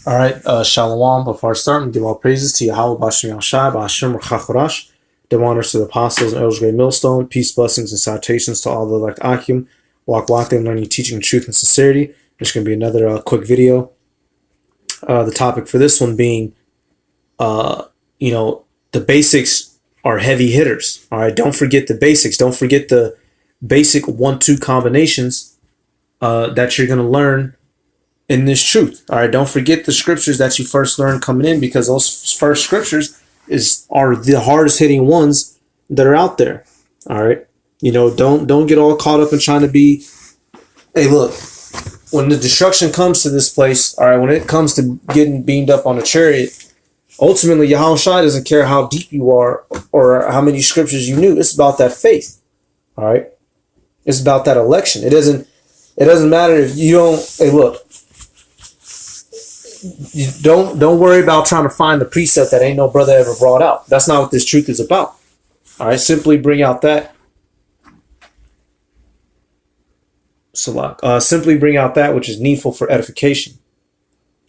All right, Shalom. Before I start, and give all praises to Yahweh Bashem Yahshai, Bashem Rachacharash. Give honors to the apostles and elders of Great Millstone. Peace, blessings, and salutations to all the elect Akim. Walk them, learning, teaching truth and sincerity. There's going to be another quick video. The topic for this one being, the basics are heavy hitters. All right, don't forget the basics. Don't forget the basic 1-2 combinations that you're going to learn in this truth. All right, don't forget the scriptures that you first learned coming in, because those first scriptures are the hardest hitting ones that are out there. All right, don't get all caught up in trying to be. Hey, look, when the destruction comes to this place, all right, when it comes to getting beamed up on a chariot, ultimately Yahushua doesn't care how deep you are or how many scriptures you knew. It's about that faith. All right, it's about that election. It doesn't matter if you don't. Hey, look. You don't worry about trying to find the precept that ain't no brother ever brought out. That's not what this truth is about. All right, simply bring out that. Simply bring out that which is needful for edification.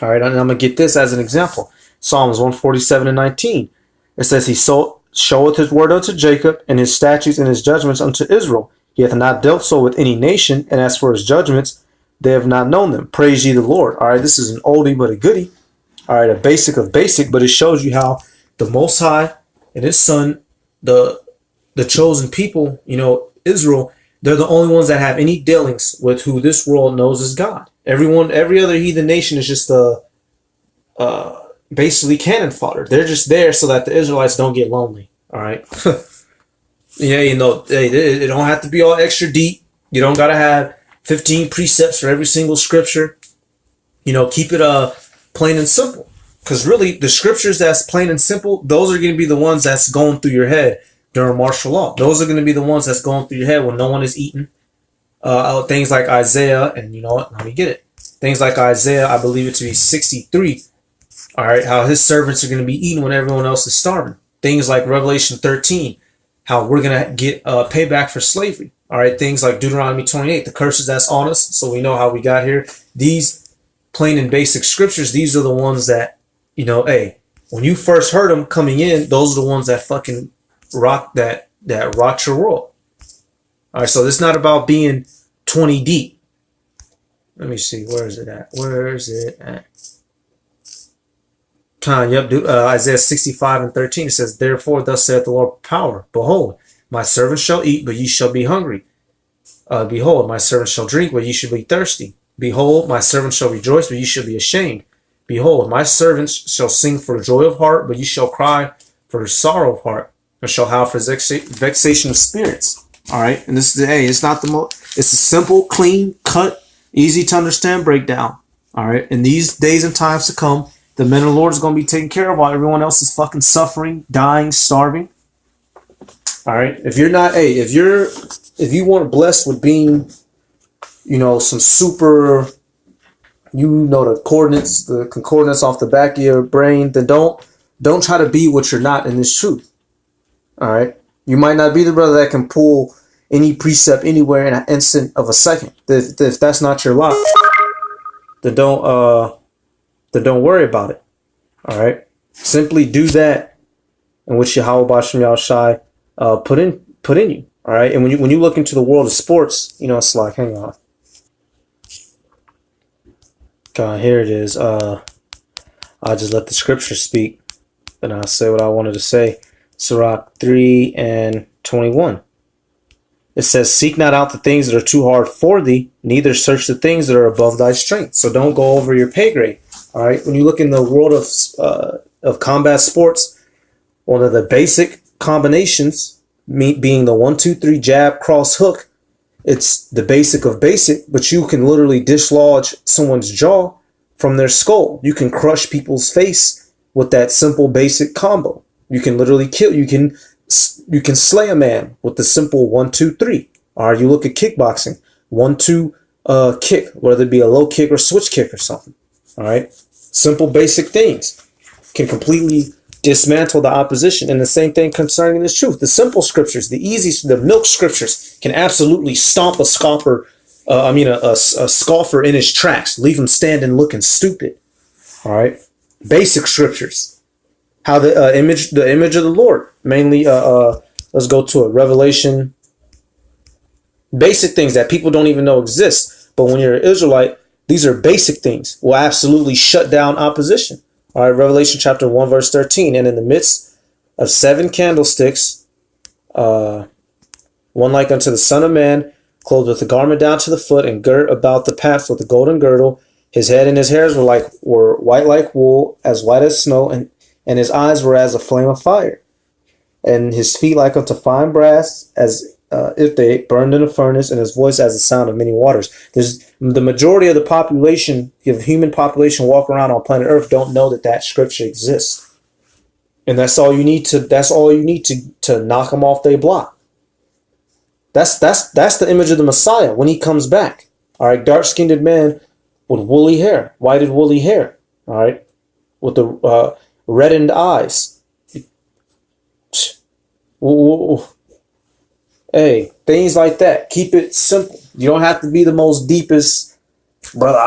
All right, and I'm gonna get this as an example. Psalms 147:19. It says, "He showeth his word unto Jacob, and his statutes and his judgments unto Israel. He hath not dealt so with any nation, and as for his judgments, they have not known them. Praise ye the Lord." All right, this is an oldie but a goodie. All right, a basic of basic, but it shows you how the Most High and His Son, the chosen people, Israel, they're the only ones that have any dealings with who this world knows as God. Every other heathen nation is just basically cannon fodder. They're just there so that the Israelites don't get lonely. All right. Yeah, it don't have to be all extra deep. You don't gotta have 15 precepts for every single scripture. Keep it plain and simple. Because really, the scriptures that's plain and simple, those are going to be the ones that's going through your head during martial law. Those are going to be the ones that's going through your head when no one is eating. Things like Isaiah, and you know what? Let me get it. Things like Isaiah, I believe it to be 63. All right, how his servants are going to be eating when everyone else is starving. Things like Revelation 13, how we're going to get payback for slavery. All right, things like Deuteronomy 28, the curses that's on us, so we know how we got here. These plain and basic scriptures, these are the ones that, when you first heard them coming in, those are the ones that fucking rock that rocked your world. All right, so it's not about being 20 deep. Let me see, where is it at? Isaiah 65:13, it says, "Therefore thus saith the Lord power, behold, my servants shall eat, but ye shall be hungry. Behold, my servants shall drink, but ye shall be thirsty. Behold, my servants shall rejoice, but ye shall be ashamed. Behold, my servants shall sing for joy of heart, but ye shall cry for sorrow of heart, and shall howl for vexation of spirits." All right, and this is it's not the most. It's a simple, clean, cut, easy to understand breakdown. All right, in these days and times to come, the men of the Lord is going to be taken care of while everyone else is fucking suffering, dying, starving. All right, if you weren't blessed with being, some super, the concordance off the back of your brain, then don't try to be what you're not in this truth. All right, you might not be the brother that can pull any precept anywhere in an instant of a second. If that's not your lot, then don't worry about it. All right, simply do that, in which Yahweh Bashem Yahushai put in you. All right, and when you look into the world of sports, it's like, hang on. God, here it is. I'll just let the scripture speak, and I'll say what I wanted to say. Sirach 3:21. It says, "Seek not out the things that are too hard for thee, neither search the things that are above thy strength." So don't go over your pay grade. All right. When you look in the world of combat sports, one of the basic combinations, being the 1-2-3 jab, cross, hook. It's the basic of basic, but you can literally dislodge someone's jaw from their skull. You can crush people's face with that simple basic combo. You can literally kill. You can slay a man with the simple 1-2-3. Or you look at kickboxing, 1-2 kick, whether it be a low kick or switch kick or something. All right, simple basic things can completely dismantle the opposition. And the same thing concerning this truth. The simple scriptures, the milk scriptures can absolutely stomp a scoffer in his tracks, leave him standing looking stupid. All right, basic scriptures. How the image of the Lord. Mainly, let's go to it. Revelation. Basic things that people don't even know exist. But when you're an Israelite, these are basic things. Will absolutely shut down opposition. All right, Revelation chapter 1, verse 13. And in the midst of 7 candlesticks, one like unto the Son of Man, clothed with a garment down to the foot, and girt about the paps with a golden girdle. His head and his hairs were white like wool, as white as snow, and his eyes were as a flame of fire, and his feet like unto fine brass, as if they burned in a furnace, and his voice as the sound of many waters. There's the majority of the population, the human population, walk around on planet Earth, don't know that scripture exists, and that's all you need to knock them off their block. That's the image of the Messiah when he comes back. All right, dark-skinned man with woolly hair, whited woolly hair. All right, with the reddened eyes. Hey, things like that. Keep it simple. You don't have to be the most deepest, brother.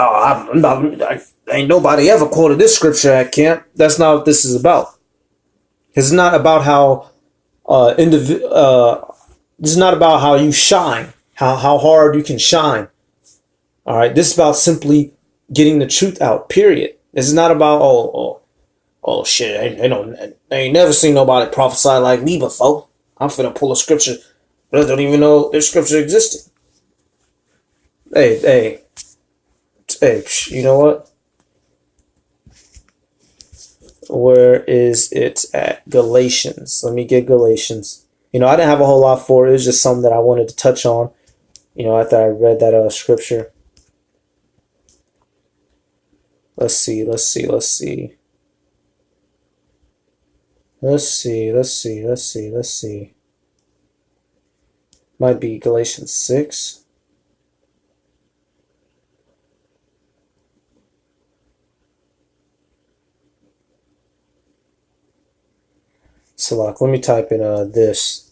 Ain't nobody ever quoted this scripture at camp. That's not what this is about. It's not about how this is not about how you shine, how hard you can shine. All right, this is about simply getting the truth out. Period. This is not about oh shit. I ain't never seen nobody prophesy like me before. I'm finna pull a scripture. Brothers don't even know this scripture existed. Hey, you know what? Where is it at? Galatians. Let me get Galatians. I didn't have a whole lot for it. It was just something that I wanted to touch on, after I read that scripture. Let's see. Might be Galatians 6. So let me type in this,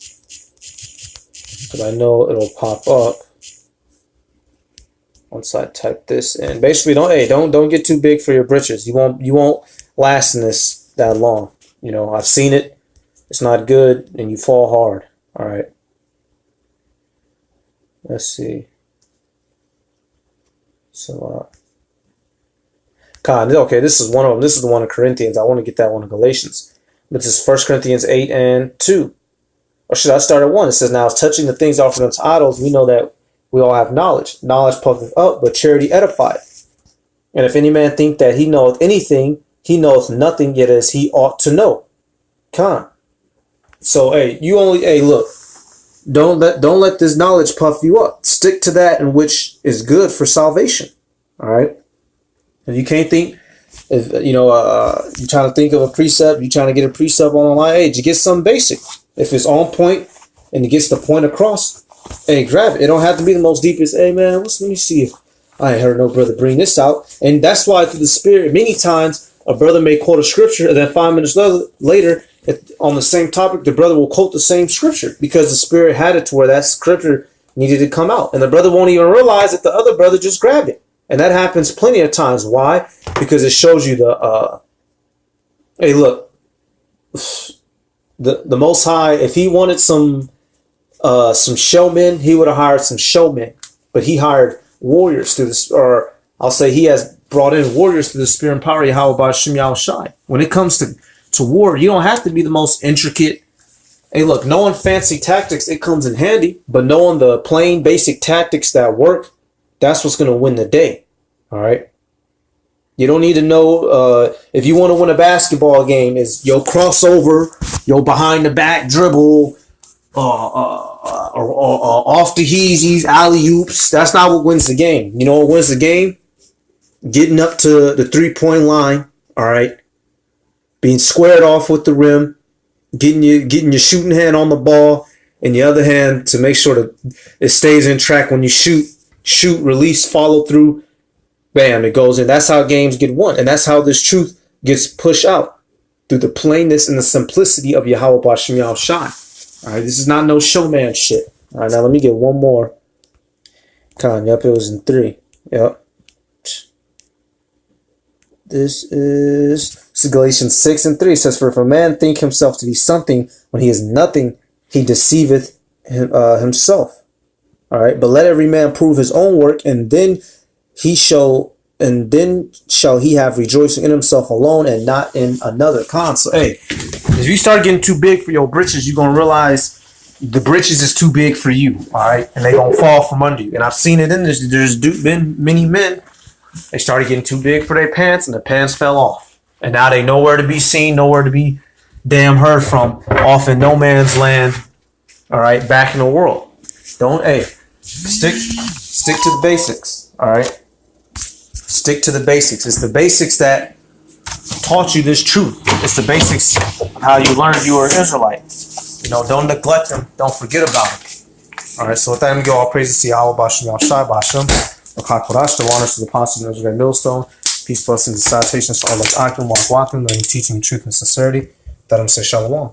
because I know it'll pop up once I type this in. Basically, don't get too big for your britches. You won't last in this that long. I've seen it. It's not good, and you fall hard. All right. Let's see. So, okay, this is one of them. This is the one of Corinthians. I want to get that one of Galatians. But this is 1 Corinthians 8 and 2. Or should I start at 1? It says, now as touching the things offered unto idols, we know that we all have knowledge. Knowledge puffeth up, but charity edifieth. And if any man think that he knoweth anything, he knoweth nothing yet as he ought to know. So, look. Don't let this knowledge puff you up. Stick to that in which is good for salvation. All right. If you can't think, if you're trying to think of a precept, you're trying to get a precept on online, hey, you get something basic. If it's on point and it gets the point across, hey, grab it. It don't have to be the most deepest. Hey man, let me see if I ain't heard no brother bring this out. And that's why through the Spirit, many times a brother may quote a scripture, and then 5 minutes later, on the same topic, the brother will quote the same scripture because the Spirit had it to where that scripture needed to come out. And the brother won't even realize that the other brother just grabbed it. And that happens plenty of times. Why? Because it shows you hey, look, the Most High, if he wanted some showmen, he would have hired some showmen. But he hired warriors through this, or I'll say he has brought in warriors through the Spirit and power of Yahweh Shem Yahushai. When it comes to war, you don't have to be the most intricate. Hey, look, knowing fancy tactics, it comes in handy, but knowing the plain basic tactics that work, that's what's going to win the day. All right. You don't need to know if you want to win a basketball game is your crossover, your behind the back dribble, or off the heezies, alley oops. That's not what wins the game. You know what wins the game? Getting up to the 3-point line. All right. Being squared off with the rim, getting your shooting hand on the ball, and the other hand to make sure that it stays in track when you shoot, release, follow through, bam, it goes in. That's how games get won, and that's how this truth gets pushed out through the plainness and the simplicity of Yahweh B'Shem Yahushai. All right, this is not no showman shit. All right, now let me get one more. Yep, it was in 3. Yep. This is Galatians 6:3. It says, "For if a man think himself to be something when he is nothing, he deceiveth himself." All right, but let every man prove his own work, and then shall he have rejoicing in himself alone and not in another. So, hey, if you start getting too big for your britches, you're gonna realize the britches is too big for you. All right, and they're gonna fall from under you. And I've seen it in this. There's been many men. They started getting too big for their pants, and the pants fell off. And now they nowhere to be seen, nowhere to be damn heard from, off in no man's land. All right, back in the world. Stick to the basics. All right, stick to the basics. It's the basics that taught you this truth. It's the basics of how you learned you were an Israelite. Don't neglect them. Don't forget about them. All right, so with that, I'm going to go all praises to Yahweh, Bashem, Yahshai, Bashem. The honors to the apostles and Israel Millstone. Peace, blessings, and salutations to all those acting, walking, learning, teaching, truth, and sincerity. That I'm say shalom.